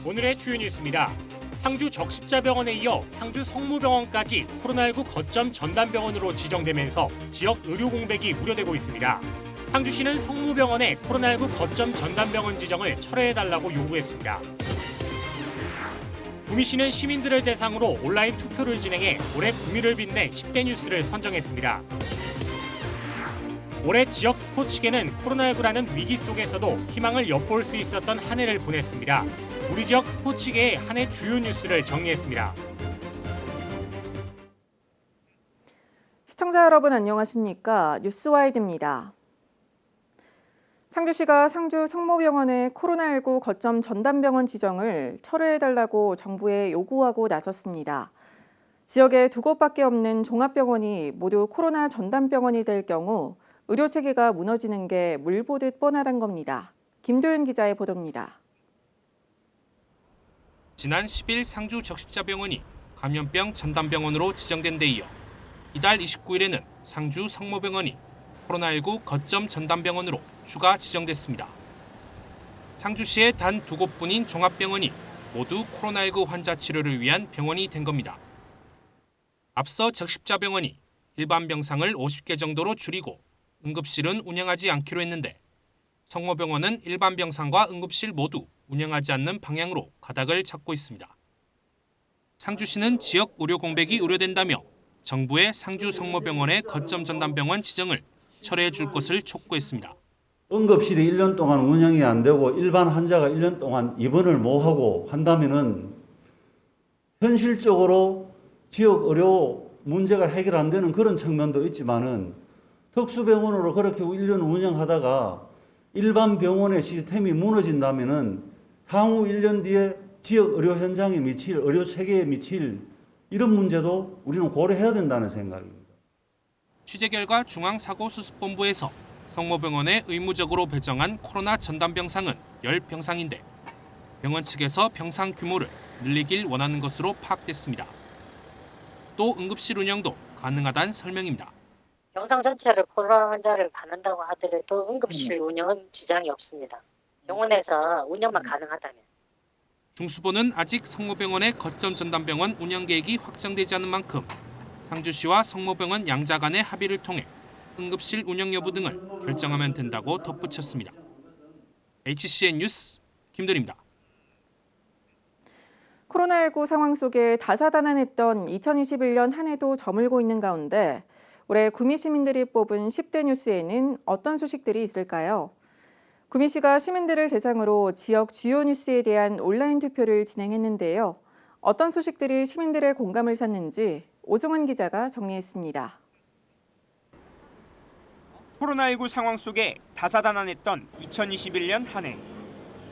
오늘의 주요 뉴스입니다. 상주 적십자병원에 이어 상주 성모병원까지 코로나19 거점 전담병원으로 지정되면서 지역 의료 공백이 우려되고 있습니다. 상주시는 성모병원에 코로나19 거점 전담병원 지정을 철회해달라고 요구했습니다. 구미시는 시민들을 대상으로 온라인 투표를 진행해 올해 구미를 빛낸 10대 뉴스를 선정했습니다. 올해 지역 스포츠계는 코로나19라는 위기 속에서도 희망을 엿볼 수 있었던 한 해를 보냈습니다. 우리 지역 스포츠계의 한 해 주요 뉴스를 정리했습니다. 시청자 여러분 안녕하십니까? 뉴스와이드입니다. 상주시가 상주 성모병원의 코로나19 거점 전담병원 지정을 철회해달라고 정부에 요구하고 나섰습니다. 지역에 두 곳밖에 없는 종합병원이 모두 코로나 전담병원이 될 경우 의료체계가 무너지는 게 물 보듯 뻔하단 겁니다. 김도윤 기자의 보도입니다. 지난 10일 상주 적십자병원이 감염병 전담병원으로 지정된 데 이어 이달 29일에는 상주 성모병원이 코로나19 거점 전담병원으로 추가 지정됐습니다. 상주시의 단 두 곳뿐인 종합병원이 모두 코로나19 환자 치료를 위한 병원이 된 겁니다. 앞서 적십자병원이 일반 병상을 50개 정도로 줄이고 응급실은 운영하지 않기로 했는데 성모병원은 일반 병상과 응급실 모두 운영하지 않는 방향으로 가닥을 잡고 있습니다. 상주시는 지역 의료 공백이 우려된다며 정부의 상주 성모병원의 거점 전담병원 지정을 철회해 줄 것을 촉구했습니다. 응급실이 1년 동안 운영이 안 되고 일반 환자가 1년 동안 입원을 못 하고 한다면은 현실적으로 지역 의료 문제가 해결 안 되는 그런 측면도 있지만은 특수병원으로 그렇게 1년 운영하다가 일반 병원의 시스템이 무너진다면은 향후 1년 뒤에 지역 의료 현장에 미칠 의료 체계에 미칠 이런 문제도 우리는 고려해야 된다는 생각입니다. 취재 결과 중앙사고수습본부에서 성모병원에 의무적으로 배정한 코로나 전담병상은 10병상인데 병원 측에서 병상 규모를 늘리길 원하는 것으로 파악됐습니다. 또 응급실 운영도 가능하다는 설명입니다. 병상 전체를 코로나 환자를 받는다고 하더라도 응급실 운영은 지장이 없습니다. 병원에서 운영만 가능하다면. 중수본은 아직 성모병원의 거점 전담병원 운영 계획이 확정되지 않은 만큼 상주시와 성모병원 양자 간의 합의를 통해 응급실 운영 여부 등을 결정하면 된다고 덧붙였습니다. HCN 뉴스 김도리입니다. 코로나19 상황 속에 다사다난했던 2021년 한 해도 저물고 있는 가운데 올해 구미 시민들이 뽑은 10대 뉴스에는 어떤 소식들이 있을까요? 구미시가 시민들을 대상으로 지역 주요 뉴스에 대한 온라인 투표를 진행했는데요. 어떤 소식들이 시민들의 공감을 샀는지 오종은 기자가 정리했습니다. 코로나19 상황 속에 다사다난했던 2021년 한 해.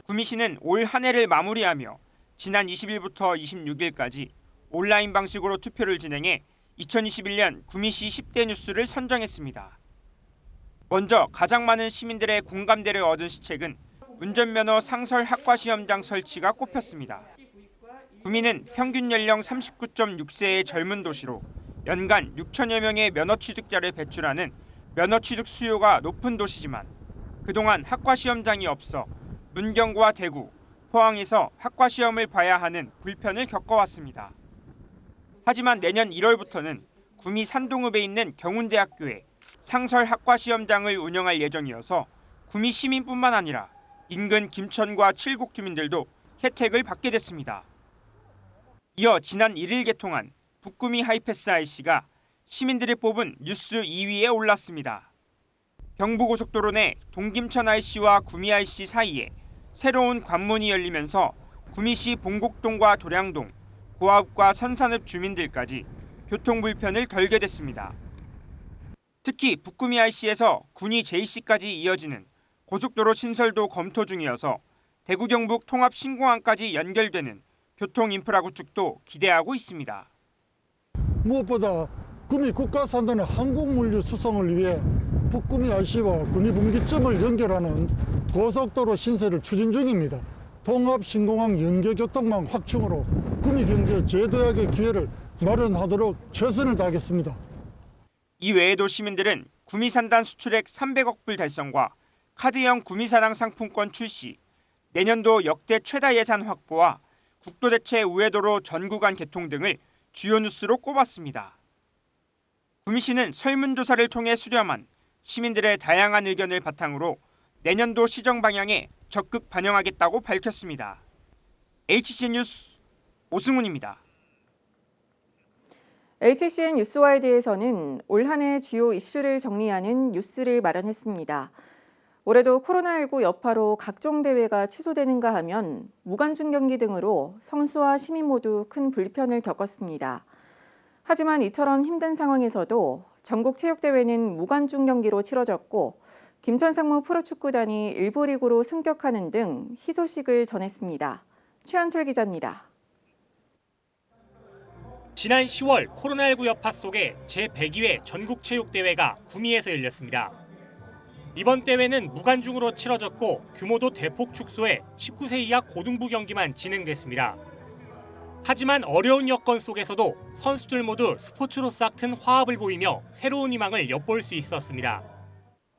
구미시는 올 한 해를 마무리하며 지난 20일부터 26일까지 온라인 방식으로 투표를 진행해 2021년 구미시 10대 뉴스를 선정했습니다. 먼저 가장 많은 시민들의 공감대를 얻은 시책은 운전면허 상설 학과시험장 설치가 꼽혔습니다. 구미는 평균 연령 39.6세의 젊은 도시로 연간 6천여 명의 면허 취득자를 배출하는 면허 취득 수요가 높은 도시지만 그동안 학과시험장이 없어 문경과 대구, 포항에서 학과시험을 봐야 하는 불편을 겪어왔습니다. 하지만 내년 1월부터는 구미 산동읍에 있는 경운대학교에 상설 학과시험장을 운영할 예정이어서 구미 시민뿐만 아니라 인근 김천과 칠곡 주민들도 혜택을 받게 됐습니다. 이어 지난 1일 개통한 북구미 하이패스 IC가 시민들이 뽑은 뉴스 2위에 올랐습니다. 경부고속도로 내 동김천 IC와 구미 IC 사이에 새로운 관문이 열리면서 구미시 봉곡동과 도량동, 고아읍과 선산읍 주민들까지 교통 불편을 덜게 됐습니다. 특히 북구미 IC에서 군위 JC까지 이어지는 고속도로 신설도 검토 중이어서 대구 경북 통합 신공항까지 연결되는 교통 인프라 구축도 기대하고 있습니다. 무엇보다 구미 국가산단의 항공물류 수송을 위해 북구미 IC와 군위 분기점을 연결하는 고속도로 신설을 추진 중입니다. 통합 신공항 연계교통망 확충으로 구미 경제 재도약의 기회를 마련하도록 최선을 다하겠습니다. 이 외에도 시민들은 구미산단 수출액 300억 불 달성과 카드형 구미사랑 상품권 출시, 내년도 역대 최다 예산 확보와 국도대체 우회도로 전 구간 개통 등을 주요 뉴스로 꼽았습니다. 구미시는 설문조사를 통해 수렴한 시민들의 다양한 의견을 바탕으로 내년도 시정 방향에 적극 반영하겠다고 밝혔습니다. HCN 뉴스 오승훈입니다. HCN 뉴스와이드에서는 올 한 해 주요 이슈를 정리하는 뉴스를 마련했습니다. 올해도 코로나19 여파로 각종 대회가 취소되는가 하면 무관중 경기 등으로 선수와 시민 모두 큰 불편을 겪었습니다. 하지만 이처럼 힘든 상황에서도 전국 체육대회는 무관중 경기로 치러졌고 김천상무 프로축구단이 일부 리그로 승격하는 등 희소식을 전했습니다. 최한철 기자입니다. 지난 10월 코로나19 여파 속에 제102회 전국체육대회가 구미에서 열렸습니다. 이번 대회는 무관중으로 치러졌고 규모도 대폭 축소해 19세 이하 고등부 경기만 진행됐습니다. 하지만 어려운 여건 속에서도 선수들 모두 스포츠로 싹튼 화합을 보이며 새로운 희망을 엿볼 수 있었습니다.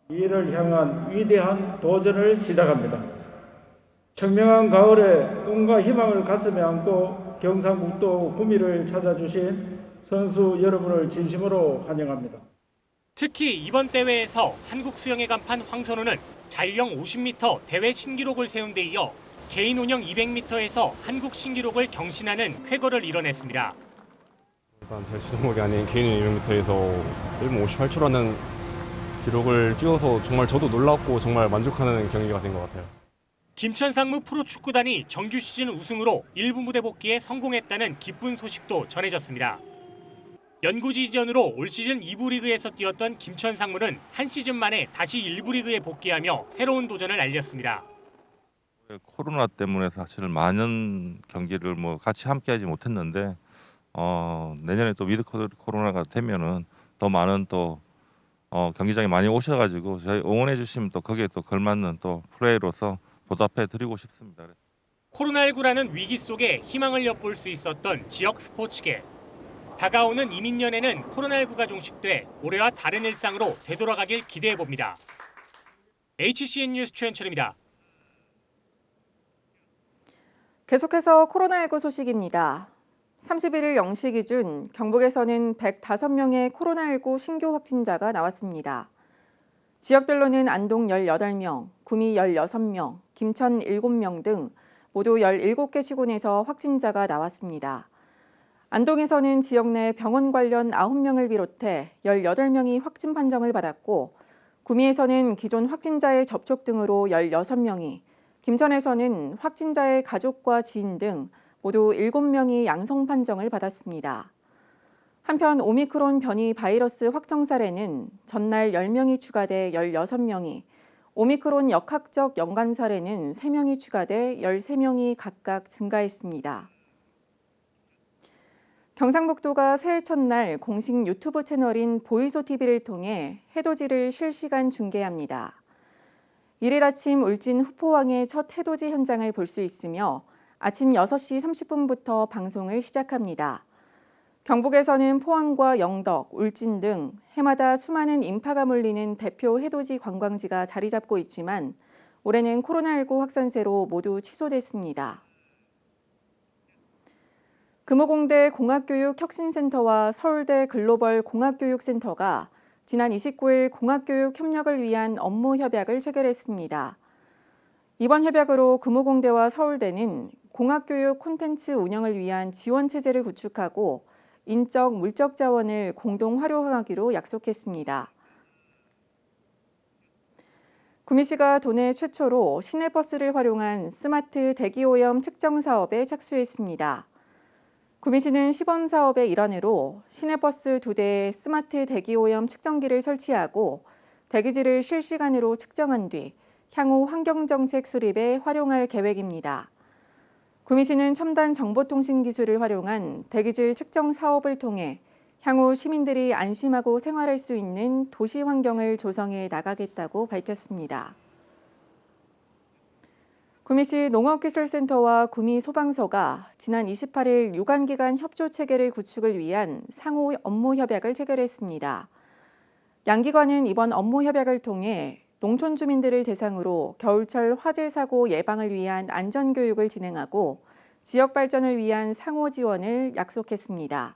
이를 향한 위대한 도전을 시작합니다. 청명한 가을에 꿈과 희망을 가슴에 안고 경상북도 구미를 찾아주신 선수 여러분을 진심으로 환영합니다. 특히 이번 대회에서 한국 수영의 간판 황선우는 자유형 50m 대회 신기록을 세운 데 이어 개인 운영 200m에서 한국 신기록을 경신하는 쾌거를 이뤄냈습니다. 일단 제 주종목이 아닌 개인 200m에서 1분 58초라는 기록을 찍어서 정말 저도 놀랍고 정말 만족하는 경기가 된 것 같아요. 김천상무 프로축구단이 정규 시즌 우승으로 1부 무대 복귀에 성공했다는 기쁜 소식도 전해졌습니다. 연고지 이전으로 올 시즌 2부 리그에서 뛰었던 김천상무는 한 시즌 만에 다시 1부 리그에 복귀하며 새로운 도전을 알렸습니다. 코로나 때문에 사실 많은 경기를 같이 함께하지 못했는데 내년에 또 위드 코로나가 되면은 더 많은 또 경기장에 많이 오셔가지고 저희 응원해 주시면 또 거기에 또 걸맞는 또 플레이로서 보답해 드리고 싶습니다. 코로나19라는 위기 속에 희망을 엿볼 수 있었던 지역 스포츠계. 다가오는 이민년에는 코로나19가 종식돼 올해와 다른 일상으로 되돌아가길 기대해봅니다. HCN 뉴스 최현철입니다. 계속해서 코로나19 소식입니다. 31일 0시 기준 경북에서는 105명의 코로나19 신규 확진자가 나왔습니다. 지역별로는 안동 18명, 구미 16명, 김천 7명 등 모두 17개 시군에서 확진자가 나왔습니다. 안동에서는 지역 내 병원 관련 9명을 비롯해 18명이 확진 판정을 받았고 구미에서는 기존 확진자의 접촉 등으로 16명이, 김천에서는 확진자의 가족과 지인 등 모두 7명이 양성 판정을 받았습니다. 한편 오미크론 변이 바이러스 확정 사례는 전날 10명이 추가돼 16명이, 오미크론 역학적 연관 사례는 3명이 추가돼 13명이 각각 증가했습니다. 경상북도가 새해 첫날 공식 유튜브 채널인 보이소TV를 통해 해돋이를 실시간 중계합니다. 이른 아침 울진 후포항의 첫 해돋이 현장을 볼 수 있으며 아침 6시 30분부터 방송을 시작합니다. 경북에서는 포항과 영덕, 울진 등 해마다 수많은 인파가 몰리는 대표 해돋이 관광지가 자리 잡고 있지만 올해는 코로나19 확산세로 모두 취소됐습니다. 금호공대 공학교육혁신센터와 서울대 글로벌 공학교육센터가 지난 29일 공학교육 협력을 위한 업무 협약을 체결했습니다. 이번 협약으로 금호공대와 서울대는 공학교육 콘텐츠 운영을 위한 지원 체제를 구축하고 인적, 물적 자원을 공동 활용하기로 약속했습니다. 구미시가 도내 최초로 시내버스를 활용한 스마트 대기오염 측정 사업에 착수했습니다. 구미시는 시범 사업의 일환으로 시내버스 2대에 스마트 대기오염 측정기를 설치하고 대기질을 실시간으로 측정한 뒤 향후 환경정책 수립에 활용할 계획입니다. 구미시는 첨단 정보통신 기술을 활용한 대기질 측정 사업을 통해 향후 시민들이 안심하고 생활할 수 있는 도시 환경을 조성해 나가겠다고 밝혔습니다. 구미시 농업기술센터와 구미소방서가 지난 28일 유관기관 협조체계를 구축을 위한 상호 업무 협약을 체결했습니다. 양기관은 이번 업무 협약을 통해 농촌 주민들을 대상으로 겨울철 화재 사고 예방을 위한 안전교육을 진행하고 지역 발전을 위한 상호 지원을 약속했습니다.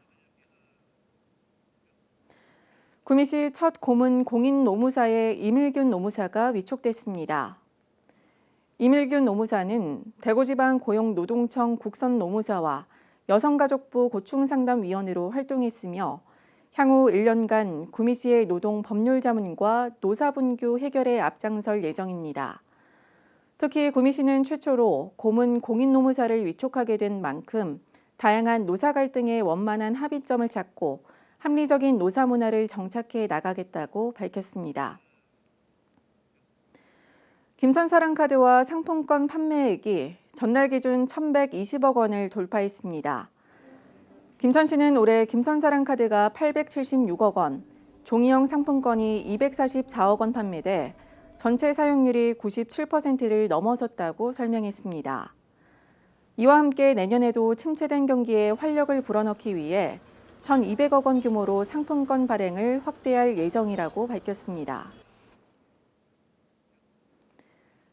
구미시 첫 고문 공인 노무사의 이밀균 노무사가 위촉됐습니다. 이밀균 노무사는 대구지방 고용노동청 국선노무사와 여성가족부 고충상담위원으로 활동했으며 향후 1년간 구미시의 노동 법률 자문과 노사분규 해결에 앞장설 예정입니다. 특히 구미시는 최초로 고문 공인노무사를 위촉하게 된 만큼 다양한 노사 갈등의 원만한 합의점을 찾고 합리적인 노사 문화를 정착해 나가겠다고 밝혔습니다. 김천사랑카드와 상품권 판매액이 전날 기준 1,120억 원을 돌파했습니다. 김천시는 올해 김천사랑카드가 876억 원, 종이형 상품권이 244억 원 판매돼 전체 사용률이 97%를 넘어섰다고 설명했습니다. 이와 함께 내년에도 침체된 경기에 활력을 불어넣기 위해 1,200억 원 규모로 상품권 발행을 확대할 예정이라고 밝혔습니다.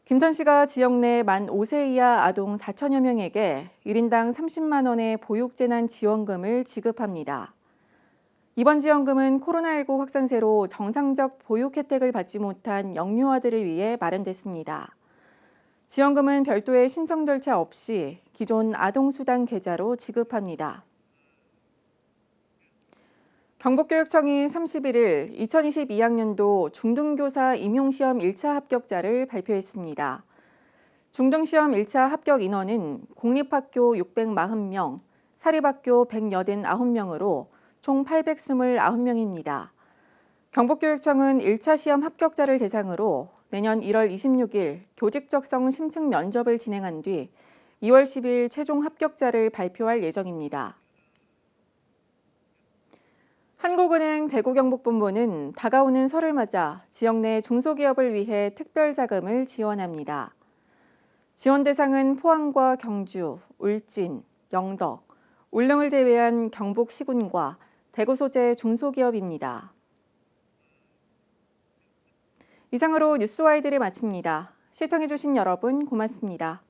김천시가 지역 내 만 5세 이하 아동 4천여 명에게 1인당 30만 원의 보육재난지원금을 지급합니다. 이번 지원금은 코로나19 확산세로 정상적 보육 혜택을 받지 못한 영유아들을 위해 마련됐습니다. 지원금은 별도의 신청 절차 없이 기존 아동수당 계좌로 지급합니다. 경북교육청이 31일 2022학년도 중등교사 임용시험 1차 합격자를 발표했습니다. 중등시험 1차 합격 인원은 공립학교 640명, 사립학교 189명으로 총 829명입니다. 경북교육청은 1차 시험 합격자를 대상으로 내년 1월 26일 교직적성 심층 면접을 진행한 뒤 2월 10일 최종 합격자를 발표할 예정입니다. 한국은행 대구경북본부는 다가오는 설을 맞아 지역 내 중소기업을 위해 특별 자금을 지원합니다. 지원 대상은 포항과 경주, 울진, 영덕, 울릉을 제외한 경북 시군과 대구 소재 중소기업입니다. 이상으로 뉴스와이드를 마칩니다. 시청해주신 여러분 고맙습니다.